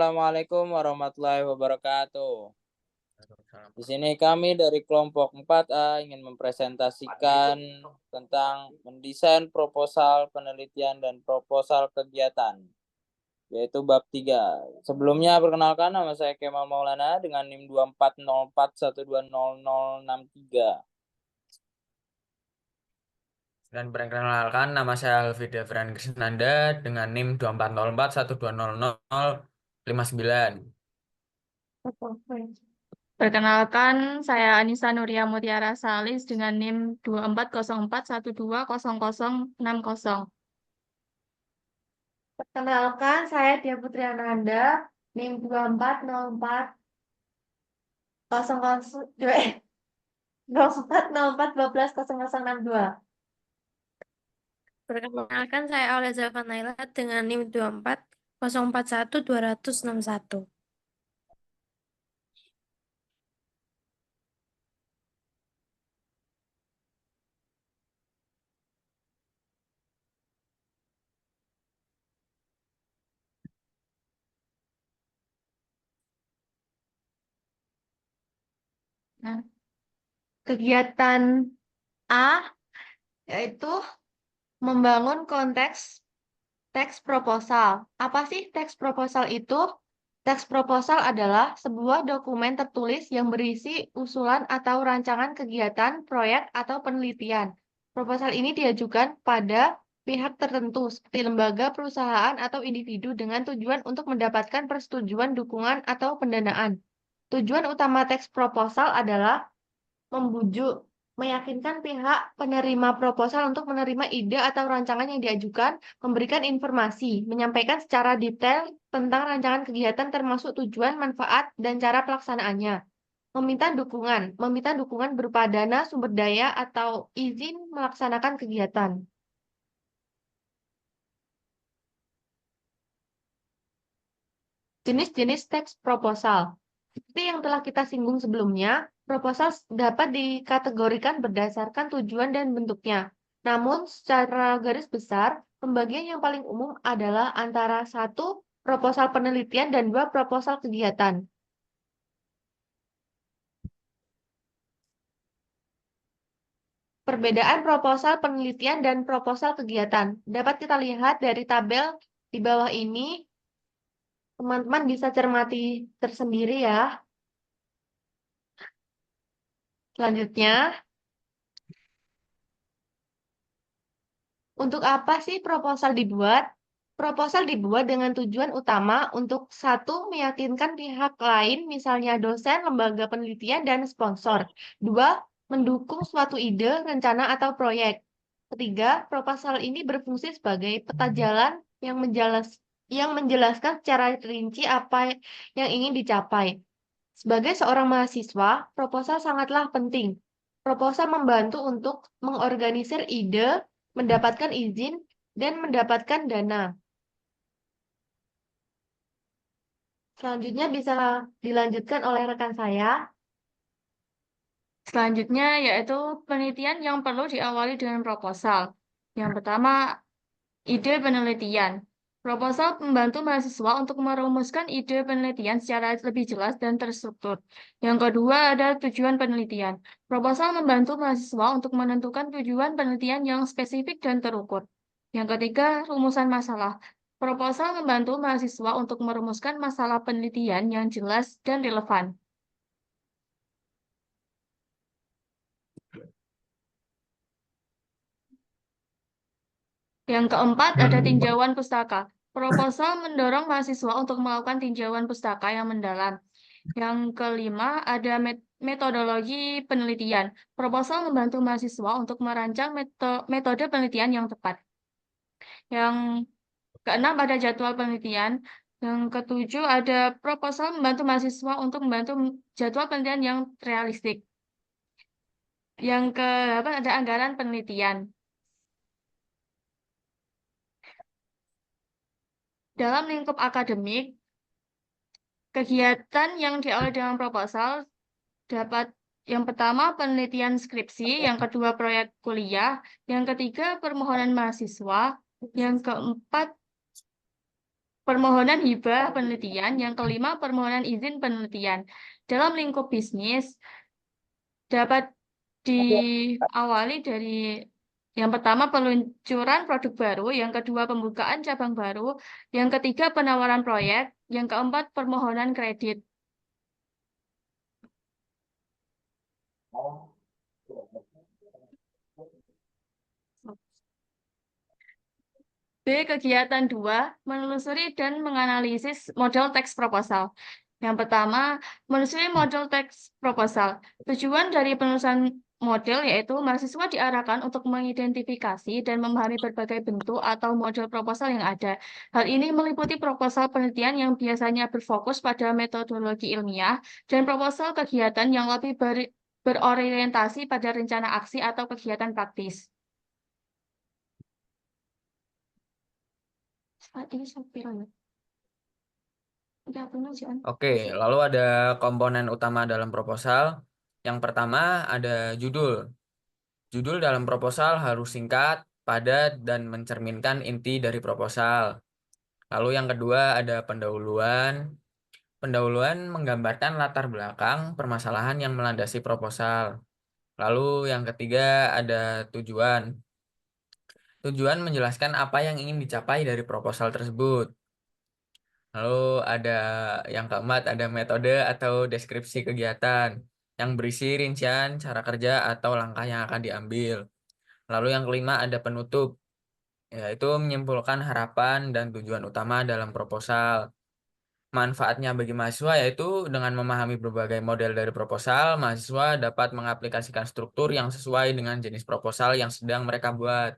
Assalamualaikum warahmatullahi wabarakatuh. Di sini kami dari kelompok 4A ingin mempresentasikan tentang mendesain proposal penelitian dan proposal kegiatan, yaitu bab 3. Sebelumnya perkenalkan, nama saya Kemal Maulana dengan NIM 2404120063. Dan perkenalkan, nama saya Alfi Devran Krisnanda dengan NIM 2404120059. Perkenalkan, saya Anissa Nuria Mutiara Salis dengan NIM 2404120060. Perkenalkan, saya Dia Putri Ananda, NIM 2404-12-0062. Perkenalkan, saya Aulia Zalfa Naila dengan NIM 24041261. Nah, kegiatan A yaitu membangun konteks teks proposal. Apa sih teks proposal itu? Teks proposal adalah sebuah dokumen tertulis yang berisi usulan atau rancangan kegiatan, proyek, atau penelitian. Proposal ini diajukan pada pihak tertentu seperti lembaga, perusahaan, atau individu dengan tujuan untuk mendapatkan persetujuan, dukungan, atau pendanaan. Tujuan utama teks proposal adalah membujuk, meyakinkan pihak penerima proposal untuk menerima ide atau rancangan yang diajukan, memberikan informasi, menyampaikan secara detail tentang rancangan kegiatan termasuk tujuan, manfaat, dan cara pelaksanaannya. Meminta dukungan berupa dana, sumber daya, atau izin melaksanakan kegiatan. Jenis-jenis teks proposal. Seperti yang telah kita singgung sebelumnya, proposal dapat dikategorikan berdasarkan tujuan dan bentuknya. Namun, secara garis besar, pembagian yang paling umum adalah antara 1. Proposal penelitian dan 2. Proposal kegiatan. Perbedaan proposal penelitian dan proposal kegiatan dapat kita lihat dari tabel di bawah ini. Teman-teman bisa cermati tersendiri ya. Selanjutnya, untuk apa sih proposal dibuat? Proposal dibuat dengan tujuan utama untuk 1. Meyakinkan pihak lain, misalnya dosen, lembaga penelitian, dan sponsor. 2. Mendukung suatu ide, rencana, atau proyek. Ketiga, proposal ini berfungsi sebagai peta jalan yang menjelaskan secara rinci apa yang ingin dicapai. Sebagai seorang mahasiswa, proposal sangatlah penting. Proposal membantu untuk mengorganisir ide, mendapatkan izin, dan mendapatkan dana. Selanjutnya bisa dilanjutkan oleh rekan saya. Selanjutnya yaitu penelitian yang perlu diawali dengan proposal. Yang pertama, ide penelitian. Proposal membantu mahasiswa untuk merumuskan ide penelitian secara lebih jelas dan terstruktur. Yang kedua ada tujuan penelitian. Proposal membantu mahasiswa untuk menentukan tujuan penelitian yang spesifik dan terukur. Yang ketiga, rumusan masalah. Proposal membantu mahasiswa untuk merumuskan masalah penelitian yang jelas dan relevan. Yang keempat ada tinjauan pustaka. Proposal mendorong mahasiswa untuk melakukan tinjauan pustaka yang mendalam. Yang kelima ada metodologi penelitian. Proposal membantu mahasiswa untuk merancang metode penelitian yang tepat. Yang keenam ada jadwal penelitian. Yang ketujuh ada proposal membantu mahasiswa untuk membantu jadwal penelitian yang realistik. Yang kedelapan ada anggaran penelitian. Dalam lingkup akademik, kegiatan yang diawali dengan proposal dapat yang pertama penelitian skripsi, yang kedua proyek kuliah, yang ketiga permohonan mahasiswa, yang keempat permohonan hibah penelitian, yang kelima permohonan izin penelitian. Dalam lingkup bisnis dapat diawali dari yang pertama peluncuran produk baru, yang kedua pembukaan cabang baru, yang ketiga penawaran proyek, yang keempat permohonan kredit. B. Kegiatan 2, menelusuri dan menganalisis model teks proposal. Yang pertama, menelusuri model teks proposal. Tujuan dari penelusuran model yaitu mahasiswa diarahkan untuk mengidentifikasi dan memahami berbagai bentuk atau model proposal yang ada. Hal ini meliputi proposal penelitian yang biasanya berfokus pada metodologi ilmiah dan proposal kegiatan yang lebih berorientasi pada rencana aksi atau kegiatan praktis. Ini sopir ya. Ya, benar, Jan. Oke, lalu ada komponen utama dalam proposal. Yang pertama ada judul. Judul dalam proposal harus singkat, padat, dan mencerminkan inti dari proposal. Lalu yang kedua ada pendahuluan. Pendahuluan menggambarkan latar belakang permasalahan yang melandasi proposal. Lalu yang ketiga ada tujuan. Tujuan menjelaskan apa yang ingin dicapai dari proposal tersebut. Lalu ada yang keempat, ada metode atau deskripsi kegiatan yang berisi rincian cara kerja atau langkah yang akan diambil. Lalu yang kelima ada penutup, yaitu menyimpulkan harapan dan tujuan utama dalam proposal. Manfaatnya bagi mahasiswa yaitu dengan memahami berbagai model dari proposal, mahasiswa dapat mengaplikasikan struktur yang sesuai dengan jenis proposal yang sedang mereka buat.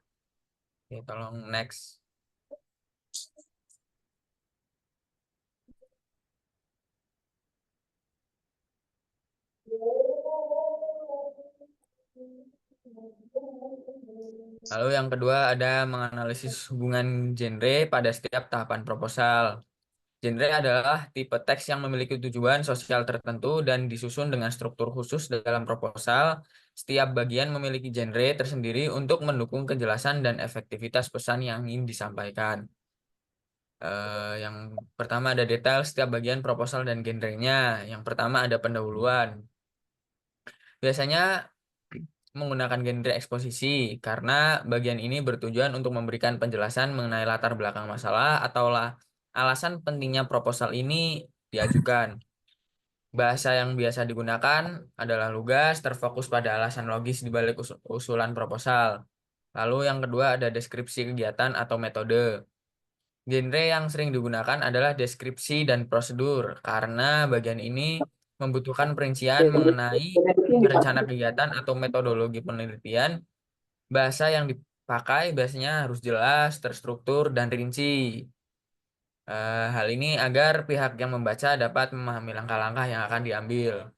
Oke, tolong next. Lalu yang kedua ada menganalisis hubungan genre pada setiap tahapan proposal. Genre adalah tipe teks yang memiliki tujuan sosial tertentu dan disusun dengan struktur khusus dalam proposal. Setiap bagian memiliki genre tersendiri untuk mendukung kejelasan dan efektivitas pesan yang ingin disampaikan. Yang pertama ada detail setiap bagian proposal dan genrenya. Yang pertama ada pendahuluan. Biasanya menggunakan genre eksposisi karena bagian ini bertujuan untuk memberikan penjelasan mengenai latar belakang masalah atau alasan pentingnya proposal ini diajukan. Bahasa yang biasa digunakan adalah lugas, terfokus pada alasan logis di balik usulan proposal. Lalu yang kedua ada deskripsi kegiatan atau metode. Genre yang sering digunakan adalah deskripsi dan prosedur karena bagian ini membutuhkan perincian mengenai rencana kegiatan atau metodologi penelitian. Bahasa yang dipakai biasanya harus jelas, terstruktur, dan rinci. Hal ini agar pihak yang membaca dapat memahami langkah-langkah yang akan diambil.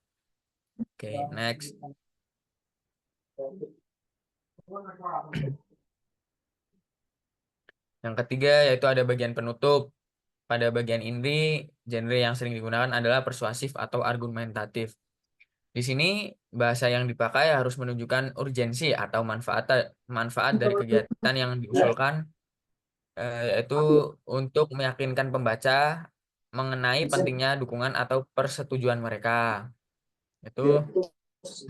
Oke, next. Yang ketiga yaitu ada bagian penutup. Pada bagian ini, genre yang sering digunakan adalah persuasif atau argumentatif. Di sini, bahasa yang dipakai harus menunjukkan urgensi atau manfaat dari kegiatan yang diusulkan, yaitu untuk meyakinkan pembaca mengenai pentingnya dukungan atau persetujuan mereka.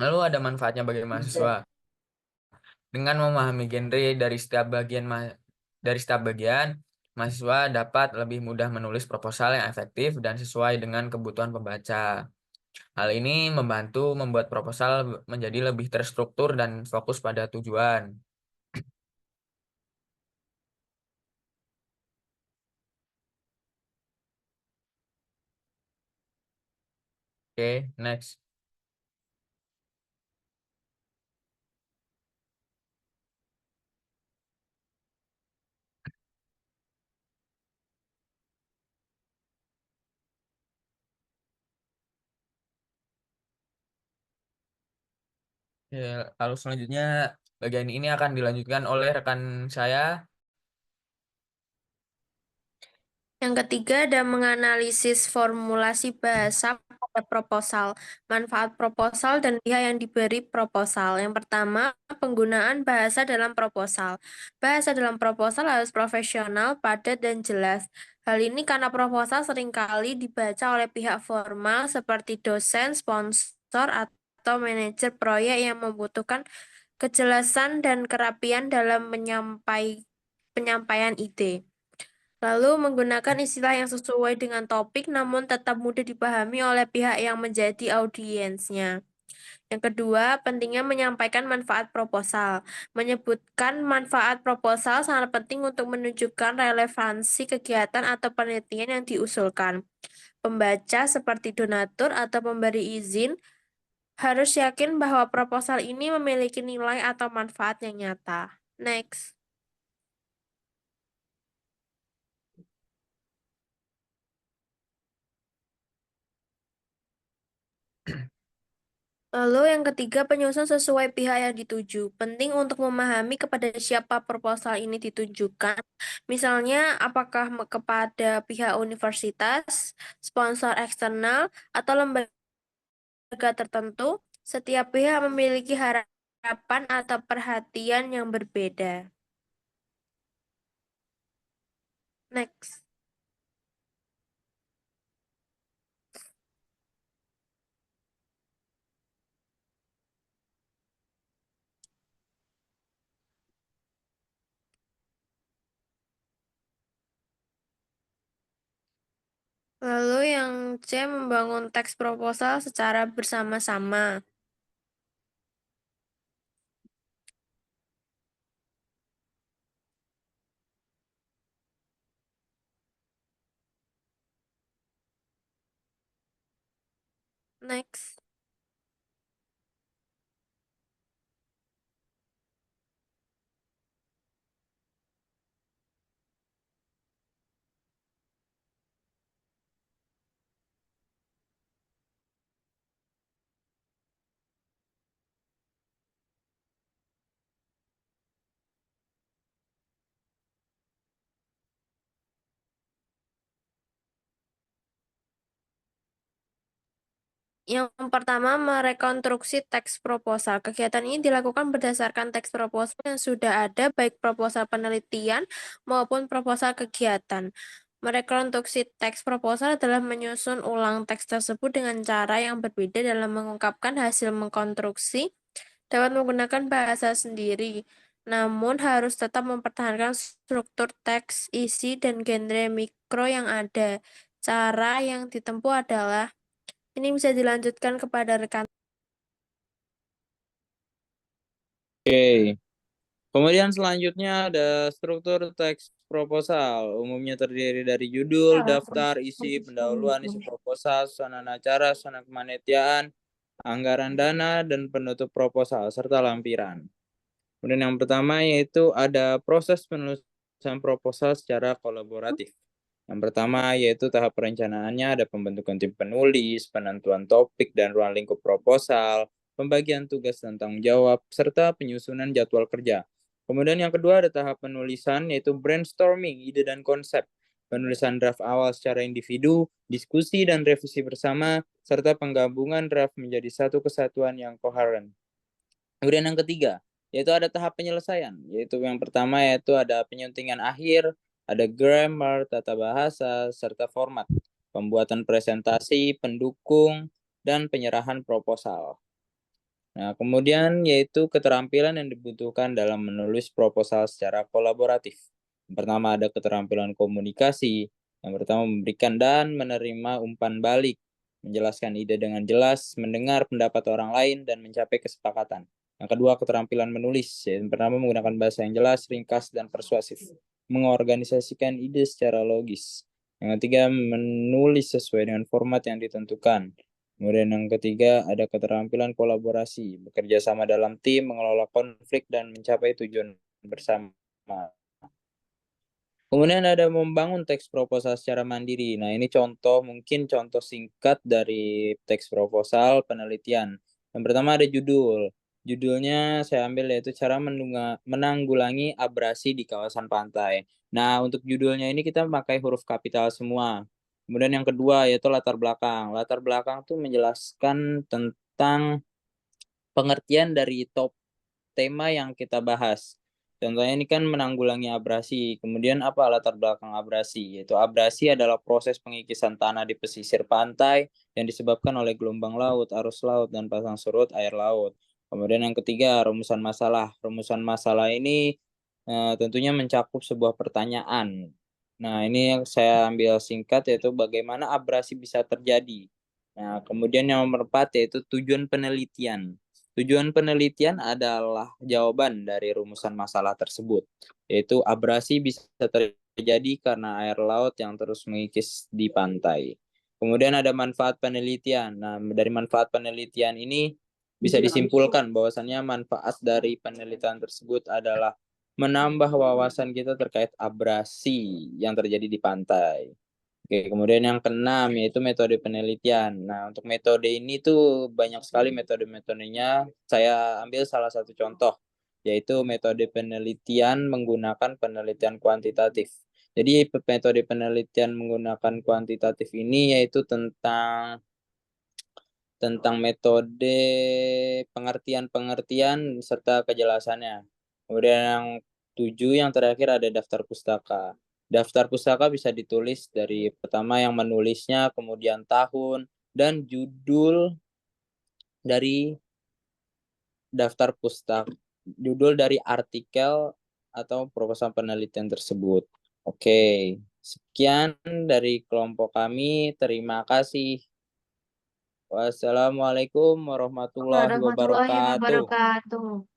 Lalu ada manfaatnya bagi mahasiswa. Dengan memahami genre dari setiap bagian, mahasiswa dapat lebih mudah menulis proposal yang efektif dan sesuai dengan kebutuhan pembaca. Hal ini membantu membuat proposal menjadi lebih terstruktur dan fokus pada tujuan. Oke, next. Ya, lalu selanjutnya bagian ini akan dilanjutkan oleh rekan saya. Yang ketiga ada menganalisis formulasi bahasa pada proposal, manfaat proposal dan pihak yang diberi proposal. Yang pertama, penggunaan bahasa dalam proposal. Bahasa dalam proposal harus profesional, padat, dan jelas. Hal ini karena proposal seringkali dibaca oleh pihak formal seperti dosen, sponsor, atau manajer proyek yang membutuhkan kejelasan dan kerapian dalam penyampaian ide. Lalu menggunakan istilah yang sesuai dengan topik namun tetap mudah dipahami oleh pihak yang menjadi audiensnya. Yang kedua, pentingnya menyampaikan manfaat proposal. Menyebutkan manfaat proposal sangat penting untuk menunjukkan relevansi kegiatan atau penelitian yang diusulkan. Pembaca seperti donatur atau pemberi izin harus yakin bahwa proposal ini memiliki nilai atau manfaat yang nyata. Next. Lalu yang ketiga, penyusun sesuai pihak yang dituju. Penting untuk memahami kepada siapa proposal ini ditujukan. Misalnya, apakah kepada pihak universitas, sponsor eksternal, atau lembaga tertentu. Setiap pihak memiliki harapan atau perhatian yang berbeda. Next. Lalu yang C, membangun teks proposal secara bersama-sama. Next. Yang pertama, merekonstruksi teks proposal. Kegiatan ini dilakukan berdasarkan teks proposal yang sudah ada, baik proposal penelitian maupun proposal kegiatan. Merekonstruksi teks proposal adalah menyusun ulang teks tersebut dengan cara yang berbeda dalam mengungkapkan hasil mengkonstruksi, dapat menggunakan bahasa sendiri, namun harus tetap mempertahankan struktur teks, isi, dan genre mikro yang ada. Cara yang ditempuh adalah ini bisa dilanjutkan kepada rekan. Oke. Kemudian selanjutnya ada struktur teks proposal. Umumnya terdiri dari judul, daftar, isi, pendahuluan, isi proposal, susunan acara, susunan kepanitiaan, anggaran dana, dan penutup proposal, serta lampiran. Kemudian yang pertama yaitu ada proses penulisan proposal secara kolaboratif. Yang pertama yaitu tahap perencanaannya, ada pembentukan tim penulis, penentuan topik dan ruang lingkup proposal, pembagian tugas dan tanggung jawab, serta penyusunan jadwal kerja. Kemudian yang kedua ada tahap penulisan yaitu brainstorming, ide dan konsep, penulisan draft awal secara individu, diskusi dan revisi bersama, serta penggabungan draft menjadi satu kesatuan yang koheren. Kemudian yang ketiga, yaitu ada tahap penyelesaian, yaitu yang pertama yaitu ada penyuntingan akhir, ada grammar, tata bahasa, serta format, pembuatan presentasi, pendukung, dan penyerahan proposal. Nah, kemudian yaitu keterampilan yang dibutuhkan dalam menulis proposal secara kolaboratif. Yang pertama ada keterampilan komunikasi, yang pertama memberikan dan menerima umpan balik, menjelaskan ide dengan jelas, mendengar pendapat orang lain, dan mencapai kesepakatan. Yang kedua, keterampilan menulis, yang pertama menggunakan bahasa yang jelas, ringkas, dan persuasif, mengorganisasikan ide secara logis. Yang ketiga, menulis sesuai dengan format yang ditentukan. Kemudian yang ketiga ada keterampilan kolaborasi, bekerja sama dalam tim, mengelola konflik, dan mencapai tujuan bersama. Kemudian ada membangun teks proposal secara mandiri. Nah, ini mungkin contoh singkat dari teks proposal penelitian. Yang pertama ada judul. Judulnya saya ambil yaitu cara menanggulangi abrasi di kawasan pantai. Nah, untuk judulnya ini kita memakai huruf kapital semua. Kemudian yang kedua yaitu latar belakang. Latar belakang itu menjelaskan tentang pengertian dari tema yang kita bahas. Contohnya ini kan menanggulangi abrasi. Kemudian apa latar belakang abrasi? Yaitu abrasi adalah proses pengikisan tanah di pesisir pantai yang disebabkan oleh gelombang laut, arus laut, dan pasang surut air laut. Kemudian yang ketiga, rumusan masalah. Rumusan masalah ini tentunya mencakup sebuah pertanyaan. Nah, ini yang saya ambil singkat yaitu bagaimana abrasi bisa terjadi. Nah, kemudian yang nomor 4 yaitu tujuan penelitian. Tujuan penelitian adalah jawaban dari rumusan masalah tersebut, yaitu abrasi bisa terjadi karena air laut yang terus mengikis di pantai. Kemudian ada manfaat penelitian. Nah, dari manfaat penelitian ini bisa disimpulkan bahwasannya manfaat dari penelitian tersebut adalah menambah wawasan kita terkait abrasi yang terjadi di pantai. Oke, kemudian yang keenam yaitu metode penelitian. Nah, untuk metode ini tuh banyak sekali metode-metodenya. Saya ambil salah satu contoh, yaitu metode penelitian menggunakan penelitian kuantitatif. Jadi metode penelitian menggunakan kuantitatif ini yaitu tentang metode pengertian-pengertian serta kejelasannya. Kemudian yang 7 yang terakhir ada daftar pustaka. Daftar pustaka bisa ditulis dari pertama yang menulisnya, kemudian tahun, dan judul dari daftar pustaka, judul dari artikel atau proposal penelitian tersebut. Oke, sekian dari kelompok kami. Terima kasih. Wassalamualaikum warahmatullahi Warahmatullahi wabarakatuh. wabarakatuh.